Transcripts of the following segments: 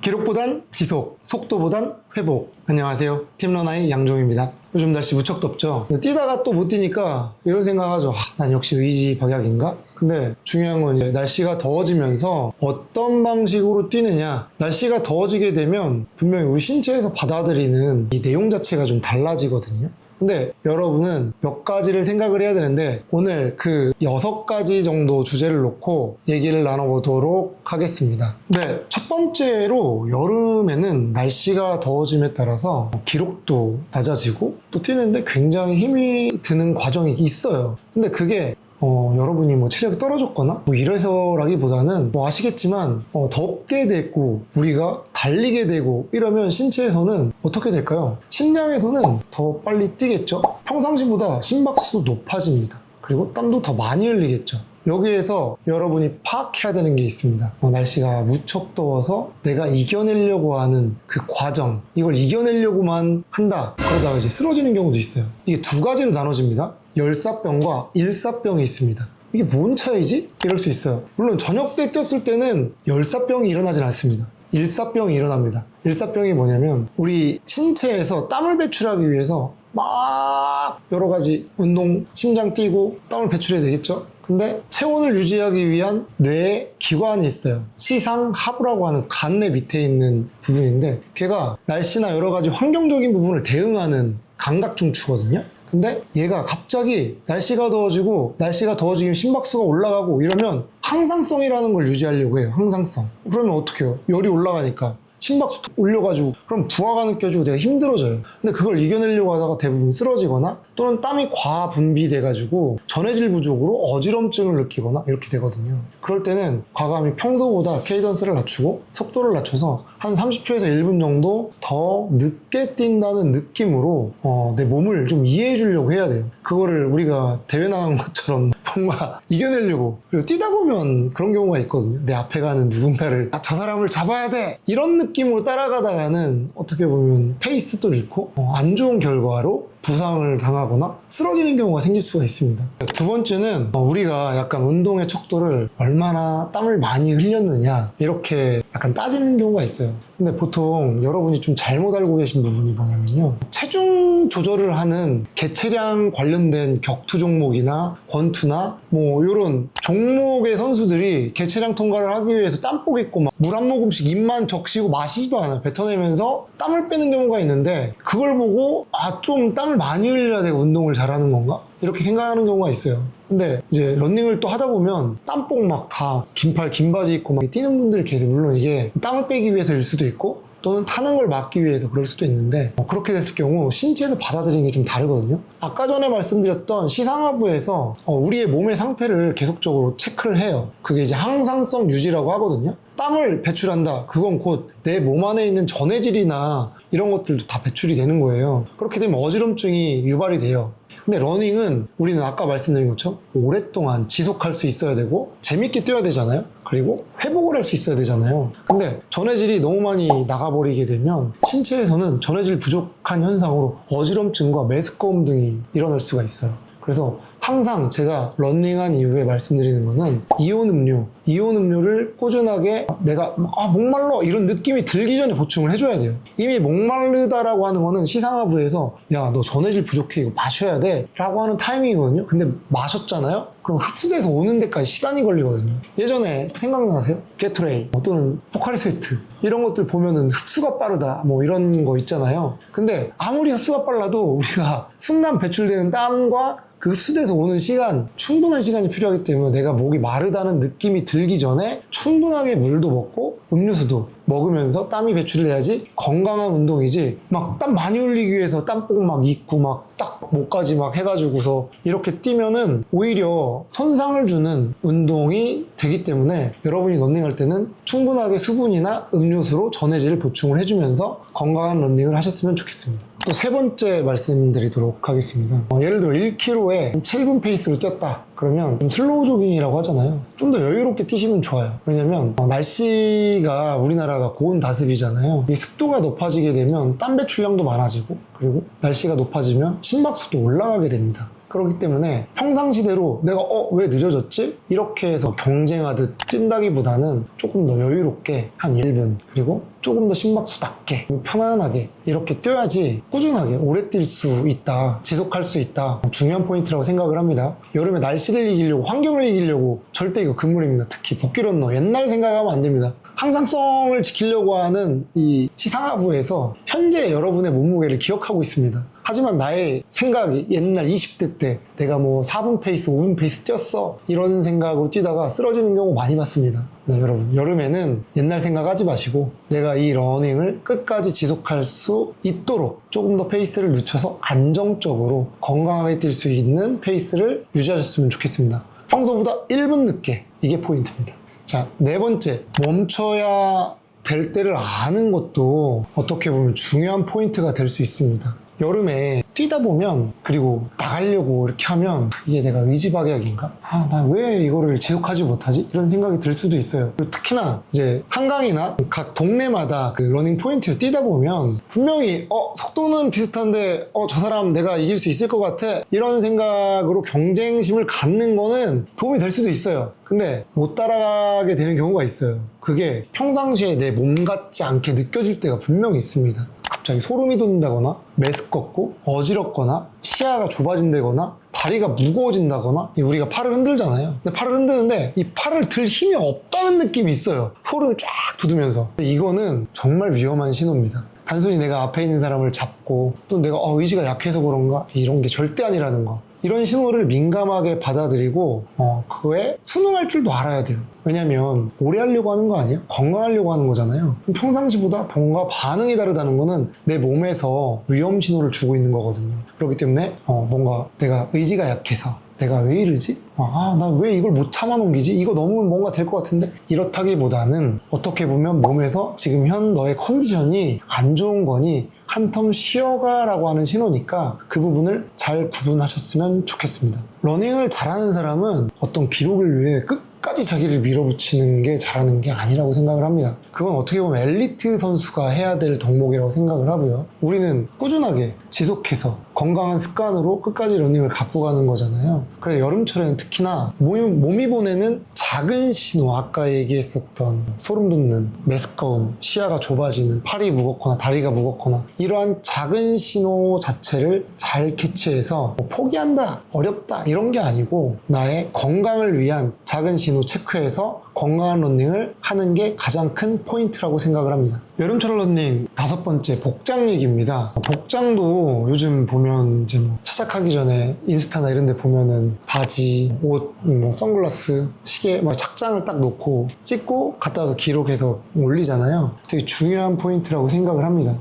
기록보단 지속, 속도보단 회복. 안녕하세요, 팀러나의 양종입니다. 요즘 날씨 무척 덥죠. 뛰다가 또 못 뛰니까 이런 생각하죠. 난 역시 의지 박약인가? 근데 중요한 건 이제 날씨가 더워지면서 어떤 방식으로 뛰느냐. 날씨가 더워지게 되면 분명히 우리 신체에서 받아들이는 이 내용 자체가 좀 달라지거든요. 근데 여러분은 몇 가지를 생각을 해야 되는데 오늘 그 6가지 정도 주제를 놓고 얘기를 나눠보도록 하겠습니다. 네, 첫 번째로 여름에는 날씨가 더워짐에 따라서 기록도 낮아지고 또 뛰는데 굉장히 힘이 드는 과정이 있어요. 근데 그게 여러분이 뭐 체력이 떨어졌거나 뭐 이래서라기보다는 뭐 아시겠지만 덥게 됐고 우리가 달리게 되고 이러면 신체에서는 어떻게 될까요? 심장에서는 더 빨리 뛰겠죠? 평상시보다 심박수도 높아집니다. 그리고 땀도 더 많이 흘리겠죠. 여기에서 여러분이 파악해야 되는 게 있습니다. 날씨가 무척 더워서 내가 이겨내려고 하는 그 과정, 이걸 이겨내려고만 한다. 그러다가 이제 쓰러지는 경우도 있어요. 이게 두 가지로 나눠집니다. 열사병과 일사병이 있습니다. 이게 뭔 차이지? 이럴 수 있어요. 물론 저녁 때 뛰었을 때는 열사병이 일어나진 않습니다. 일사병이 일어납니다. 일사병이 뭐냐면 우리 신체에서 땀을 배출하기 위해서 막 여러 가지 운동, 심장 뛰고 땀을 배출해야 되겠죠? 근데 체온을 유지하기 위한 뇌의 기관이 있어요. 시상하부라고 하는 간내 밑에 있는 부분인데 걔가 날씨나 여러 가지 환경적인 부분을 대응하는 감각중추거든요. 근데 얘가 갑자기 날씨가 더워지면 심박수가 올라가고 이러면 항상성이라는 걸 유지하려고 해요. 항상성. 그러면 어떻게 해요? 열이 올라가니까 심박수 올려가지고 그럼 부하가 느껴지고 내가 힘들어져요. 근데 그걸 이겨내려고 하다가 대부분 쓰러지거나 또는 땀이 과분비돼가지고 전해질 부족으로 어지럼증을 느끼거나 이렇게 되거든요. 그럴 때는 과감히 평소보다 케이던스를 낮추고 속도를 낮춰서 한 30초에서 1분 정도 더 늦게 뛴다는 느낌으로 내 몸을 좀 이해해 주려고 해야 돼요. 그거를 우리가 대회 나간 것처럼 뭔가 이겨내려고. 그리고 뛰다 보면 그런 경우가 있거든요. 내 앞에 가는 누군가를 저 사람을 잡아야 돼 이런 느낌으로 따라가다가는 어떻게 보면 페이스도 잃고 안 좋은 결과로 부상을 당하거나 쓰러지는 경우가 생길 수가 있습니다. 두 번째는 우리가 약간 운동의 척도를 얼마나 땀을 많이 흘렸느냐 이렇게 약간 따지는 경우가 있어요. 근데 보통 여러분이 좀 잘못 알고 계신 부분이 뭐냐면요, 체중 조절을 하는 개체량 관련된 격투 종목이나 권투나 뭐 이런 종목의 선수들이 개체량 통과를 하기 위해서 땀복 입고 막 물 한 모금씩 입만 적시고 마시지도 않아요. 뱉어내면서 땀을 빼는 경우가 있는데 그걸 보고 좀 땀을 많이 흘려야 되고 운동을 잘하는 건가? 이렇게 생각하는 경우가 있어요. 근데 이제 러닝을 또 하다 보면 땀복 막 다 긴팔 긴 바지 입고 막 뛰는 분들이 계세요. 물론 이게 땀을 빼기 위해서일 수도 있고 또는 타는 걸 막기 위해서 그럴 수도 있는데 그렇게 됐을 경우 신체에서 받아들이는 게 좀 다르거든요. 아까 전에 말씀드렸던 시상하부에서 우리의 몸의 상태를 계속적으로 체크를 해요. 그게 이제 항상성 유지라고 하거든요. 땀을 배출한다. 그건 곧 내 몸 안에 있는 전해질이나 이런 것들도 다 배출이 되는 거예요. 그렇게 되면 어지럼증이 유발이 돼요. 근데 러닝은 우리는 아까 말씀드린 것처럼 오랫동안 지속할 수 있어야 되고 재밌게 뛰어야 되잖아요. 그리고 회복을 할 수 있어야 되잖아요. 근데 전해질이 너무 많이 나가버리게 되면 신체에서는 전해질 부족한 현상으로 어지럼증과 메스꺼움 등이 일어날 수가 있어요. 그래서 항상 제가 러닝한 이후에 말씀드리는 거는 이온 음료를 꾸준하게 내가 목말라 이런 느낌이 들기 전에 보충을 해줘야 돼요. 이미 목마르다라고 하는 거는 시상하부에서 야, 너 전해질 부족해, 이거 마셔야 돼 라고 하는 타이밍이거든요. 근데 마셨잖아요? 그럼 흡수돼서 오는 데까지 시간이 걸리거든요. 예전에 생각나세요? 게토레이 또는 포카리 스웨트 이런 것들 보면은 흡수가 빠르다 뭐 이런 거 있잖아요. 근데 아무리 흡수가 빨라도 우리가 순간 배출되는 땀과 그 흡수돼서 오는 시간, 충분한 시간이 필요하기 때문에 내가 목이 마르다는 느낌이 들기 전에 충분하게 물도 먹고 음료수도 먹으면서 땀이 배출돼야지 건강한 운동이지, 막 땀 많이 흘리기 위해서 땀복 막 입고 막 딱 목까지 막 해가지고서 이렇게 뛰면은 오히려 손상을 주는 운동이 되기 때문에 여러분이 러닝할 때는 충분하게 수분이나 음료수로 전해질 보충을 해주면서 건강한 러닝을 하셨으면 좋겠습니다. 또 세 번째 말씀드리도록 하겠습니다. 예를 들어 1km에 7분 페이스로 뛰었다. 그러면 슬로우 조깅이라고 하잖아요. 좀 더 여유롭게 뛰시면 좋아요. 왜냐면 날씨가 우리나라가 고온 다습이잖아요. 이 습도가 높아지게 되면 땀 배출량도 많아지고 그리고 날씨가 높아지면 심박수도 올라가게 됩니다. 그렇기 때문에 평상시대로 내가 왜 늦어졌지? 이렇게 해서 경쟁하듯 뛴다기보다는 조금 더 여유롭게 한 1분, 그리고 조금 더 심박수답게 편안하게 이렇게 뛰어야지 꾸준하게 오래 뛸 수 있다, 지속할 수 있다. 중요한 포인트라고 생각을 합니다. 여름에 날씨를 이기려고, 환경을 이기려고 절대 이거 금물입니다. 특히 복귀 런너 옛날 생각하면 안 됩니다. 항상성을 지키려고 하는 이 치상하부에서 현재 여러분의 몸무게를 기억하고 있습니다. 하지만 나의 생각이 옛날 20대 때 내가 뭐 4분 페이스, 5분 페이스 뛰었어, 이런 생각으로 뛰다가 쓰러지는 경우 많이 봤습니다. 네, 여러분, 여름에는 옛날 생각하지 마시고 내가 이 러닝을 끝까지 지속할 수 있도록 조금 더 페이스를 늦춰서 안정적으로 건강하게 뛸 수 있는 페이스를 유지하셨으면 좋겠습니다. 평소보다 1분 늦게, 이게 포인트입니다. 자, 네 번째, 멈춰야 될 때를 아는 것도 어떻게 보면 중요한 포인트가 될 수 있습니다. 여름에 뛰다 보면, 그리고 나가려고 이렇게 하면 이게 내가 의지박약인가? 나 왜 이거를 지속하지 못하지? 이런 생각이 들 수도 있어요. 특히나 이제 한강이나 각 동네마다 그 러닝 포인트 뛰다 보면 분명히 속도는 비슷한데 저 사람 내가 이길 수 있을 것 같아, 이런 생각으로 경쟁심을 갖는 거는 도움이 될 수도 있어요. 근데 못 따라가게 되는 경우가 있어요. 그게 평상시에 내 몸 같지 않게 느껴질 때가 분명히 있습니다. 갑자기 소름이 돋는다거나, 메스껍고 어지럽거나, 시야가 좁아진다거나, 다리가 무거워진다거나. 우리가 팔을 흔들잖아요. 근데 팔을 흔드는데 이 팔을 들 힘이 없다는 느낌이 있어요. 소름이 쫙 돋으면서. 이거는 정말 위험한 신호입니다. 단순히 내가 앞에 있는 사람을 잡고 또 내가 의지가 약해서 그런가, 이런 게 절대 아니라는 거. 이런 신호를 민감하게 받아들이고 그거에 순응할 줄도 알아야 돼요. 왜냐면 오래 하려고 하는 거 아니에요? 건강하려고 하는 거잖아요. 평상시보다 뭔가 반응이 다르다는 거는 내 몸에서 위험 신호를 주고 있는 거거든요. 그렇기 때문에 뭔가 내가 의지가 약해서 내가 왜 이러지? 나 왜 이걸 못 참아 넘기지? 이거 너무 뭔가 될 것 같은데? 이렇다기보다는 어떻게 보면 몸에서 지금 현 너의 컨디션이 안 좋은 거니 한 텀 쉬어가 라고 하는 신호니까 그 부분을 잘 구분하셨으면 좋겠습니다. 러닝을 잘하는 사람은 어떤 기록을 위해 끝까지 자기를 밀어붙이는 게 잘하는 게 아니라고 생각을 합니다. 그건 어떻게 보면 엘리트 선수가 해야 될 덕목이라고 생각을 하고요. 우리는 꾸준하게 지속해서 건강한 습관으로 끝까지 러닝을 갖고 가는 거잖아요. 그래서 여름철에는 특히나 몸이 보내는 작은 신호, 아까 얘기했었던 소름 돋는, 메스꺼움, 시야가 좁아지는, 팔이 무겁거나 다리가 무겁거나, 이러한 작은 신호 자체를 잘 캐치해서 포기한다, 어렵다, 이런 게 아니고 나의 건강을 위한 작은 신호 체크해서 건강한 러닝을 하는 게 가장 큰 포인트라고 생각을 합니다. 여름철 러닝 5번째, 복장 얘기입니다. 복장도 요즘 보면 이제 시작하기 전에 인스타나 이런 데 보면은 바지, 옷, 선글라스, 시계, 착장을 딱 놓고 찍고 갖다 와서 기록해서 올리잖아요. 되게 중요한 포인트라고 생각을 합니다.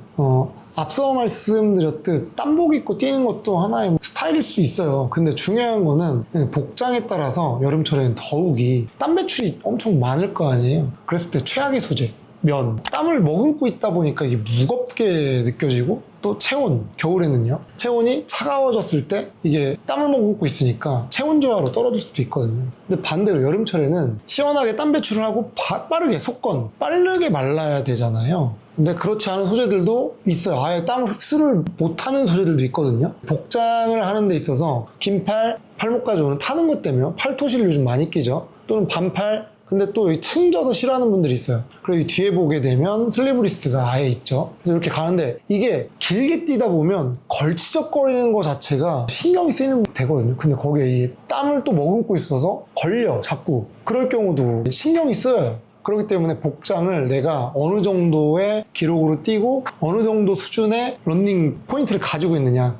앞서 말씀드렸듯 땀복 입고 뛰는 것도 하나의 스타일일 수 있어요. 근데 중요한 거는 복장에 따라서 여름철에는 더욱이 땀 배출이 엄청 많을 거 아니에요. 그랬을 때 최악의 소재, 면, 땀을 머금고 있다 보니까 이게 무겁게 느껴지고, 또 체온, 겨울에는요, 체온이 차가워졌을 때 이게 땀을 머금고 있으니까 체온 저하로 떨어질 수도 있거든요. 근데 반대로 여름철에는 시원하게 땀 배출을 하고 빠르게 빠르게 말라야 되잖아요. 근데 그렇지 않은 소재들도 있어요. 아예 땀을 흡수를 못하는 소재들도 있거든요. 복장을 하는 데 있어서 긴팔, 팔목까지 오는 타는 것 때문에 팔토시를 요즘 많이 끼죠. 또는 반팔, 근데 또 층져서 싫어하는 분들이 있어요. 그리고 이 뒤에 보게 되면 슬리브리스가 아예 있죠. 그래서 이렇게 가는데 이게 길게 뛰다 보면 걸치적거리는 거 자체가 신경이 쓰이는 거 되거든요. 근데 거기에 이 땀을 또 머금고 있어서 걸려, 자꾸. 그럴 경우도 신경이 쓰여요. 그렇기 때문에 복장을 내가 어느 정도의 기록으로 뛰고 어느 정도 수준의 러닝 포인트를 가지고 있느냐,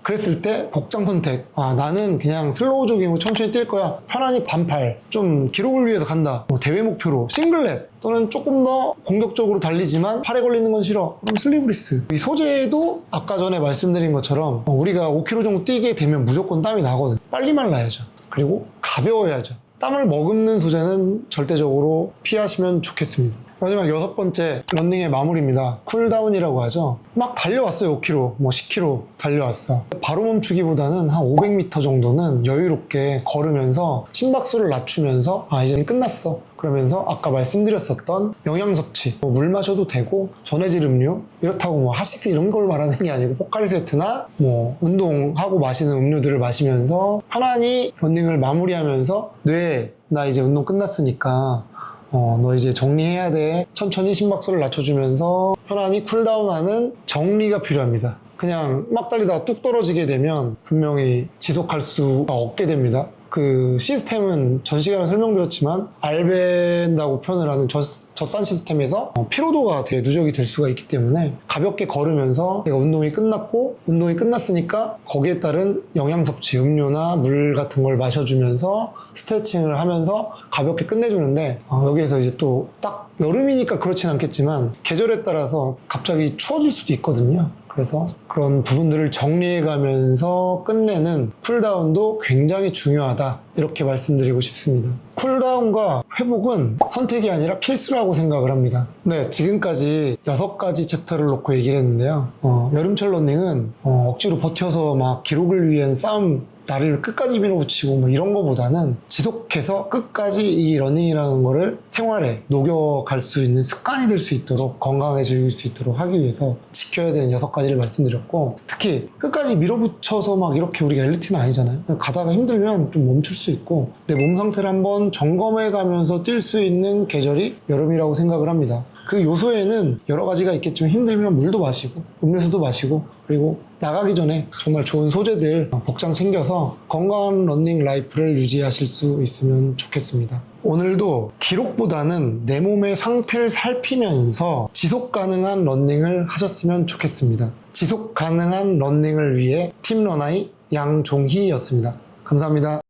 그랬을 때 복장 선택, 나는 그냥 슬로우 조깅으로 천천히 뛸 거야, 편안히 반팔, 좀 기록을 위해서 간다, 대회 목표로 싱글렛, 또는 조금 더 공격적으로 달리지만 팔에 걸리는 건 싫어, 그럼 슬리브리스. 이 소재도 아까 전에 말씀드린 것처럼 우리가 5km 정도 뛰게 되면 무조건 땀이 나거든. 빨리 말라야죠. 그리고 가벼워야죠. 땀을 머금는 소재는 절대적으로 피하시면 좋겠습니다. 마지막 6번째 런닝의 마무리입니다. 쿨다운이라고 하죠. 막 달려왔어요. 5km, 뭐 10km 달려왔어. 바로 멈추기보다는 한 500m 정도는 여유롭게 걸으면서 심박수를 낮추면서 이제는 끝났어. 그러면서 아까 말씀드렸었던 영양 섭취, 물 마셔도 되고 전해질 음료, 이렇다고 뭐 핫식스 이런 걸 말하는 게 아니고 포카리 세트나 뭐 운동하고 마시는 음료들을 마시면서 편안히 런닝을 마무리하면서 뇌에 나 이제 운동 끝났으니까 너 이제 정리해야 돼. 천천히 심박수를 낮춰주면서 편안히 쿨다운하는 정리가 필요합니다. 그냥 막 달리다가 뚝 떨어지게 되면 분명히 지속할 수가 없게 됩니다. 그 시스템은 전 시간에 설명드렸지만 알벤다고 표현을 하는 젖산 시스템에서 피로도가 되게 누적이 될 수가 있기 때문에 가볍게 걸으면서 내가 운동이 끝났고 운동이 끝났으니까 거기에 따른 영양 섭취, 음료나 물 같은 걸 마셔주면서 스트레칭을 하면서 가볍게 끝내주는데 여기에서 이제 또 딱 여름이니까 그렇진 않겠지만 계절에 따라서 갑자기 추워질 수도 있거든요. 그래서 그런 부분들을 정리해가면서 끝내는 쿨다운도 굉장히 중요하다, 이렇게 말씀드리고 싶습니다. 쿨다운과 회복은 선택이 아니라 필수라고 생각을 합니다. 네, 지금까지 6가지 챕터를 놓고 얘기를 했는데요. 여름철 러닝은 억지로 버텨서 막 기록을 위한 싸움, 나를 끝까지 밀어붙이고 뭐 이런 거보다는 지속해서 끝까지 이 러닝이라는 거를 생활에 녹여갈 수 있는 습관이 될 수 있도록, 건강해질 수 있도록 하기 위해서 지켜야 되는 6가지를 말씀드렸고, 특히 끝까지 밀어붙여서 막 이렇게 우리가 엘리트는 아니잖아요. 가다가 힘들면 좀 멈출 수 있고 내 몸 상태를 한번 점검해 가면서 뛸 수 있는 계절이 여름이라고 생각을 합니다. 그 요소에는 여러 가지가 있겠지만 힘들면 물도 마시고 음료수도 마시고, 그리고 나가기 전에 정말 좋은 소재들 복장 챙겨서 건강한 러닝 라이프를 유지하실 수 있으면 좋겠습니다. 오늘도 기록보다는 내 몸의 상태를 살피면서 지속 가능한 러닝을 하셨으면 좋겠습니다. 지속 가능한 러닝을 위해 팀 러나이 양종희였습니다. 감사합니다.